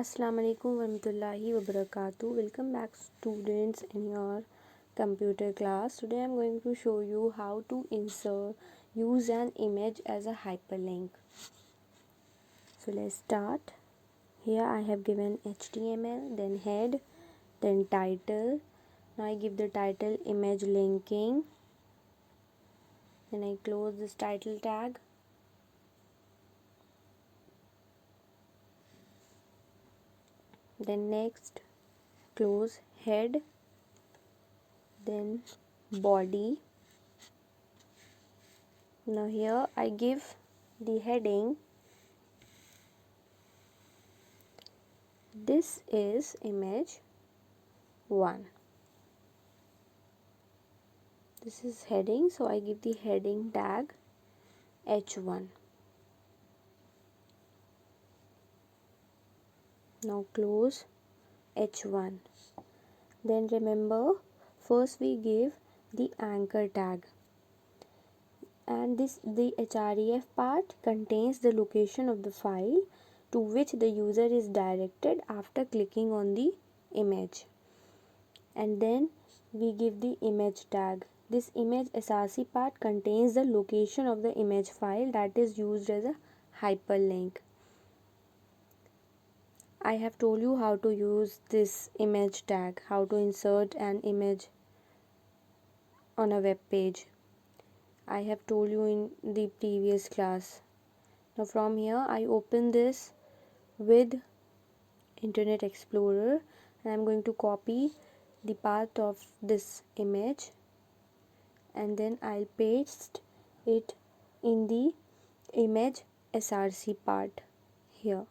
Assalamu alaikum warahmatullahi wabarakatuh. Welcome back students in your computer class. Today I'm going to show you how to use an image as a hyperlink. So let's start. Here I have given HTML, then head, then title. Now I give the title image linking. Then I close this title tag. Then next close head, then body. Now here I give the heading, this is image 1. This is heading, so I give the heading tag h1. Now close h1. Then remember, first we give the anchor tag, and the href part contains the location of the file to which the user is directed after clicking on the image. And then we give the image tag. This image src part contains the location of the image file that is used as a hyperlink. I have told you how to use this image tag, how to insert an image on a web page. I have told you in the previous class. Now from here I open this with Internet Explorer, and I'm going to copy the part of this image, and then I'll paste it in the image src part here.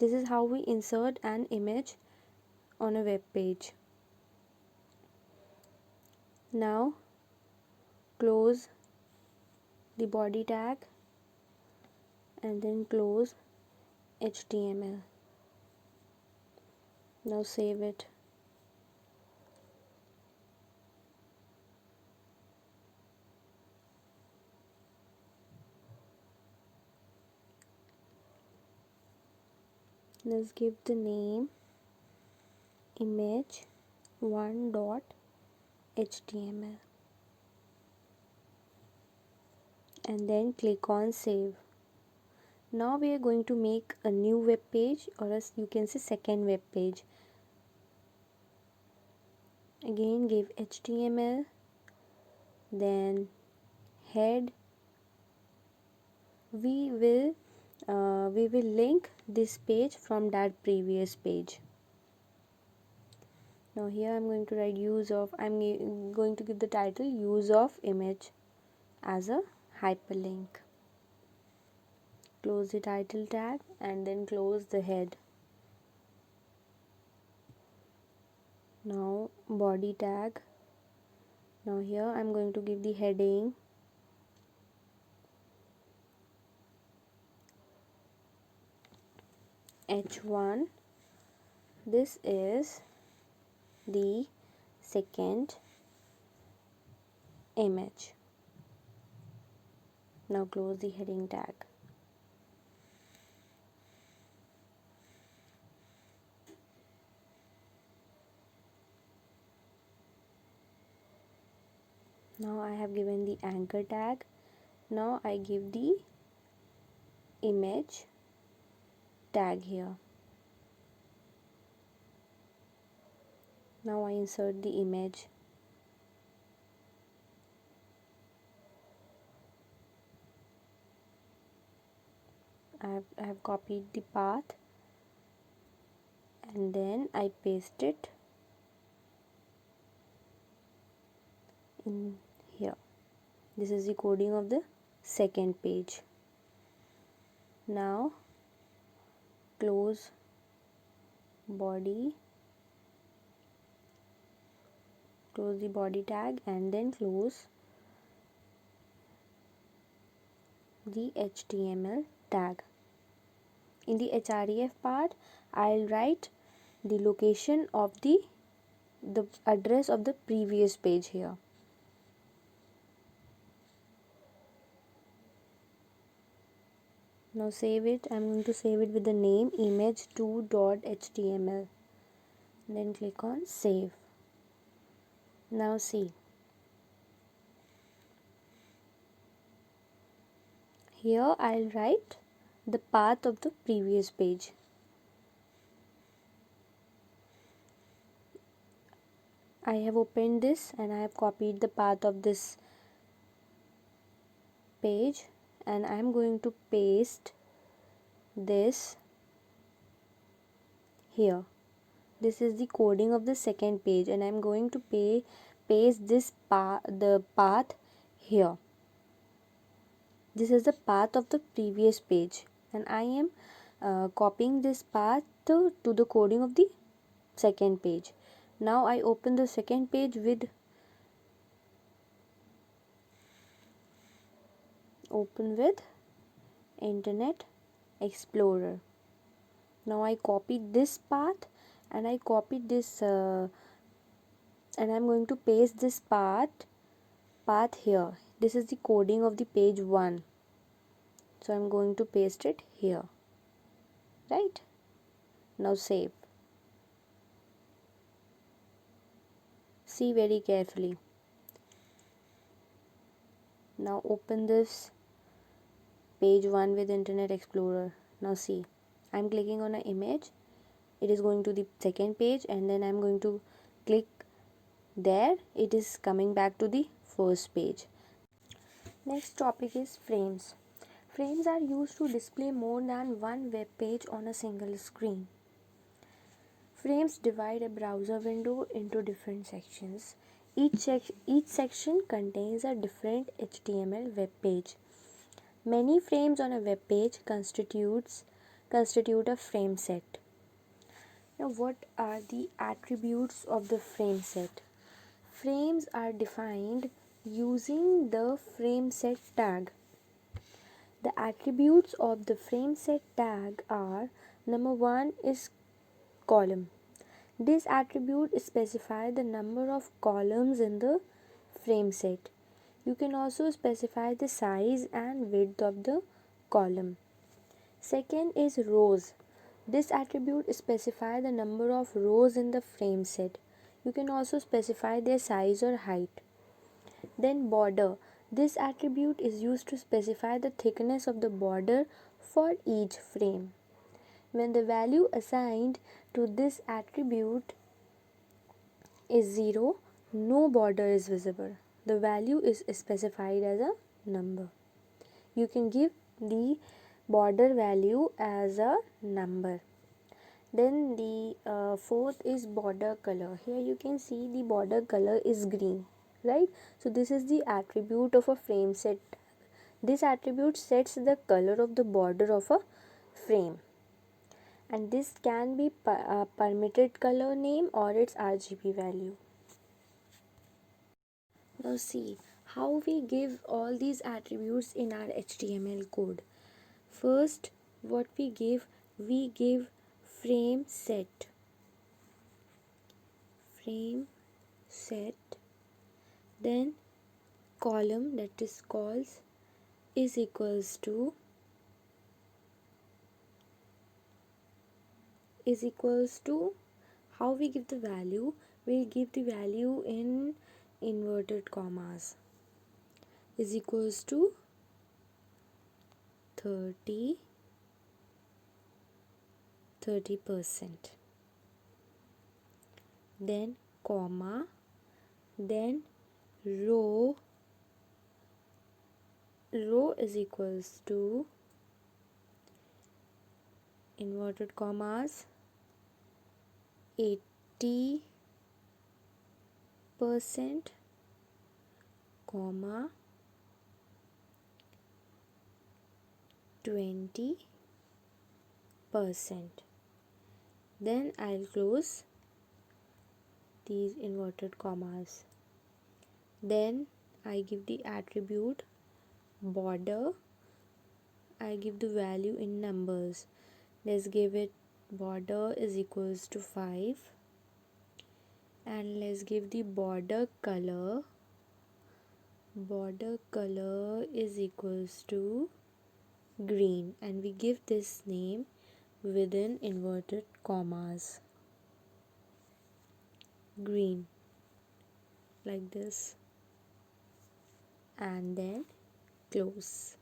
This is how we insert an image on a web page. Now close the body tag and then close HTML. Now save it. Let's give the name image1.html and then click on save. Now we are going to make a new web page, or else you can say second web page. Again give HTML, then head. We will link this page from that previous page. Now here I'm going to write I'm going to give the title use of image as a hyperlink. Close the title tag and then close the head. Now body tag. Now here I'm going to give the heading h1. This is the second image. Now close the heading tag. Now I have given the anchor tag. Now I give the image tag here. Now I insert the image. I have copied the path and then I paste it in here. This is the coding of the second page. Now close body, close the body tag and then close the HTML tag. In the href part I'll write the location of the address of the previous page here. Now save it. I'm going to save it with the name image2.html. Then click on save. Now see, here I'll write the path of the previous page. I have opened this and I have copied the path of this page, and I am going to paste this here. This is the coding of the second page, and I am going to paste this the path here. This is the path of the previous page, and I am copying this path to the coding of the second page. Now I open the second page with Internet Explorer. Now I copied this path and I copied this and I'm going to paste this path here. This is the coding of the page 1. So I'm going to paste it here. Right? Now save. See very carefully. Now open this page 1 with Internet Explorer. Now see, I'm clicking on an image. It is going to the second page, and then I'm going to click there. It is coming back to the first page. Next topic is frames. Frames are used to display more than one web page on a single screen. Frames divide a browser window into different sections. Each section contains a different HTML web page. Many frames on a web page constitute a frame set. Now, what are the attributes of the frame set? Frames are defined using the frame set tag. The attributes of the frame set tag are: number 1 is column. This attribute specifies the number of columns in the frame set. You can also specify the size and width of the column. Second is rows. This attribute specifies the number of rows in the frame set. You can also specify their size or height. Then border. This attribute is used to specify the thickness of the border for each frame. When the value assigned to this attribute is 0, no border is visible. The value is specified as a number. You can give the border value as a number. Then the fourth is border color. Here you can see the border color is green, right? So this is the attribute of a frame set. This attribute sets the color of the border of a frame, and this can be permitted color name or its RGB value. Now see how we give all these attributes in our HTML code. First, what we give frame set. Then column, that is calls, is equals to how we give the value. We'll give the value in inverted commas, is equals to 30%. Then comma, then row is equals to inverted commas 80%, comma 20%. Then I'll close these inverted commas. Then I give the attribute border. I give the value in numbers. Let's give it border is equals to 5, and let's give the border color is equals to green, and we give this name within inverted commas, green, like this, and then close.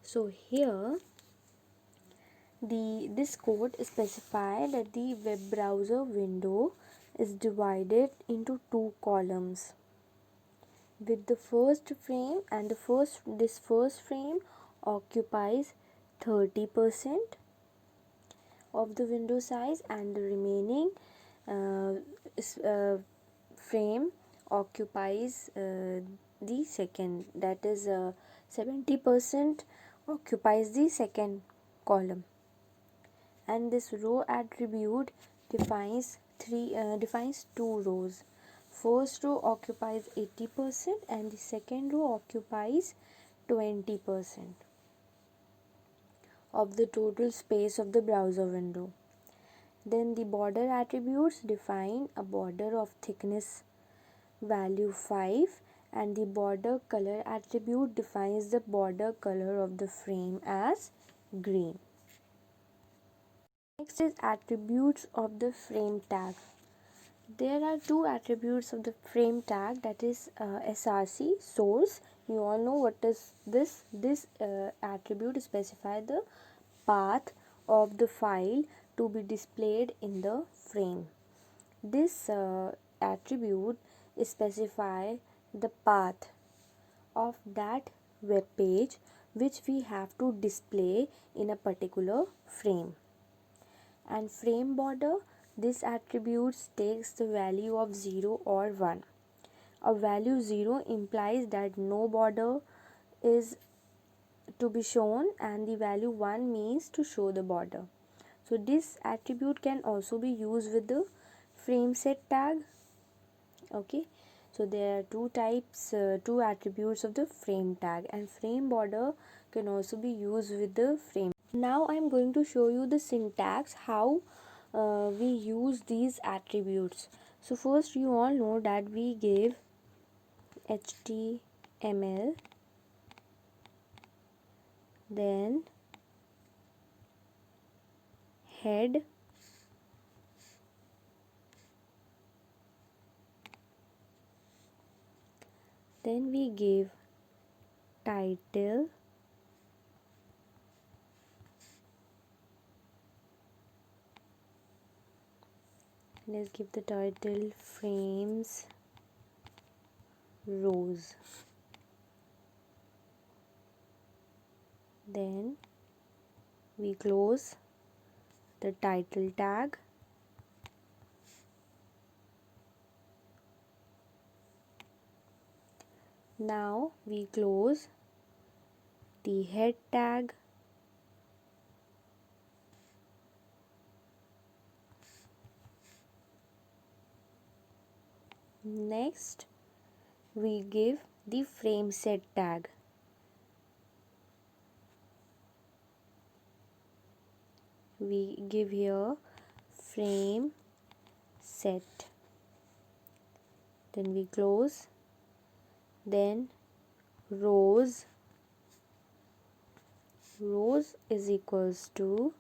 So here this code specifies that the web browser window is divided into two columns, with the first frame, and this first frame occupies 30% of the window size, and the remaining uh, frame occupies the second, that is 70% occupies the second column. And this row attribute defines two rows. First row occupies 80% and the second row occupies 20% of the total space of the browser window. Then the border attributes define a border of thickness value 5, and the border color attribute defines the border color of the frame as green. Next is attributes of the frame tag. There are two attributes of the frame tag, that is src, source. You all know what is this. This attribute specifies the path of the file to be displayed in the frame. This attribute specifies the path of that web page which we have to display in a particular frame. And frame border, this attribute takes the value of 0 or 1. A value 0 implies that no border is to be shown, and the value 1 means to show the border. So this attribute can also be used with the frame set tag. Okay, so there are two attributes of the frame tag, and frame border can also be used with the frame. Now I am going to show you the syntax, how we use these attributes. So first, you all know that we give HTML, then head, then we give title, let's give the title frames rows, then we close the title tag, now we close the head tag, next we give the frame set tag, we give here frame set, then we close, then rows is equals to,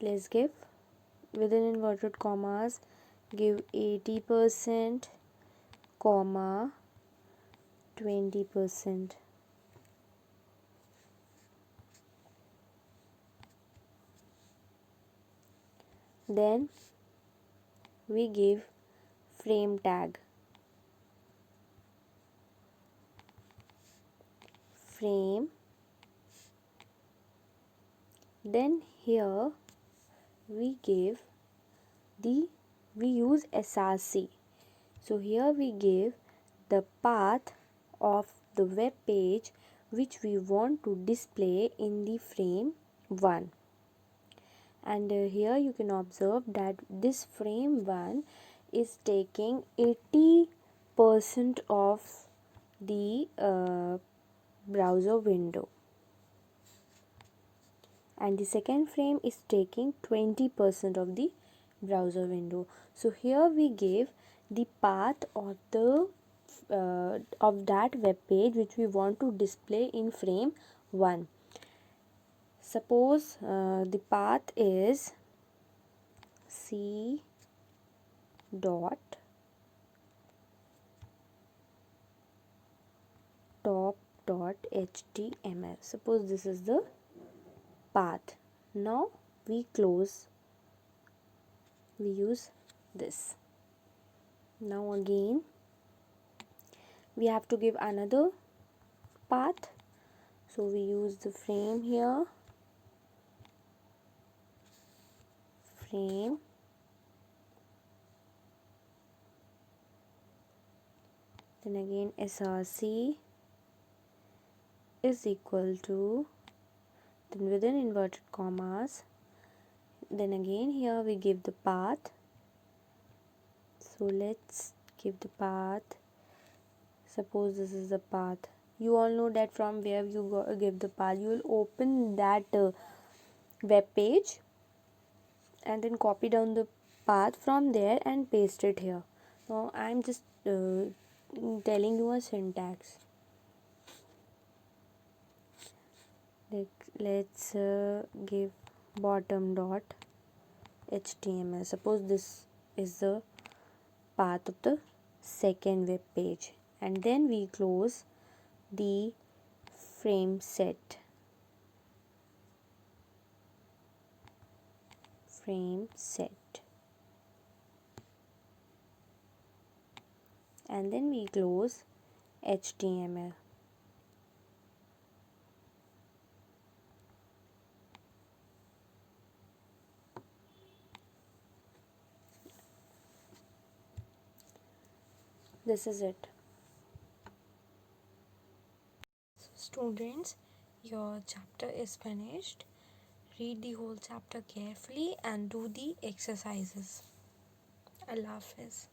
let's give within inverted commas, give 80%, comma 20%. Then we give frame tag, frame, then here we use src. So here we give the path of the web page which we want to display in the frame 1. And here you can observe that this frame 1 is taking 80% of the browser window, and the second frame is taking 20% of the browser window. So here we give the path of the of that web page which we want to display in frame 1. Suppose the path is c dot top dot html. Suppose this is the path. Now we use this. Now again we have to give another path, so we use the frame here, frame, then again src is equal to, then within inverted commas, then again here we give the path. So let's give the path. Suppose this is the path. You all know that from where you give the path, you will open that web page and then copy down the path from there and paste it here. Now I'm just telling you a syntax. Let's give bottom dot html. Suppose this is the path of the second web page, and then we close the frame set, and then we close html. This is it. Students, your chapter is finished. Read the whole chapter carefully and do the exercises. Allah Hafiz.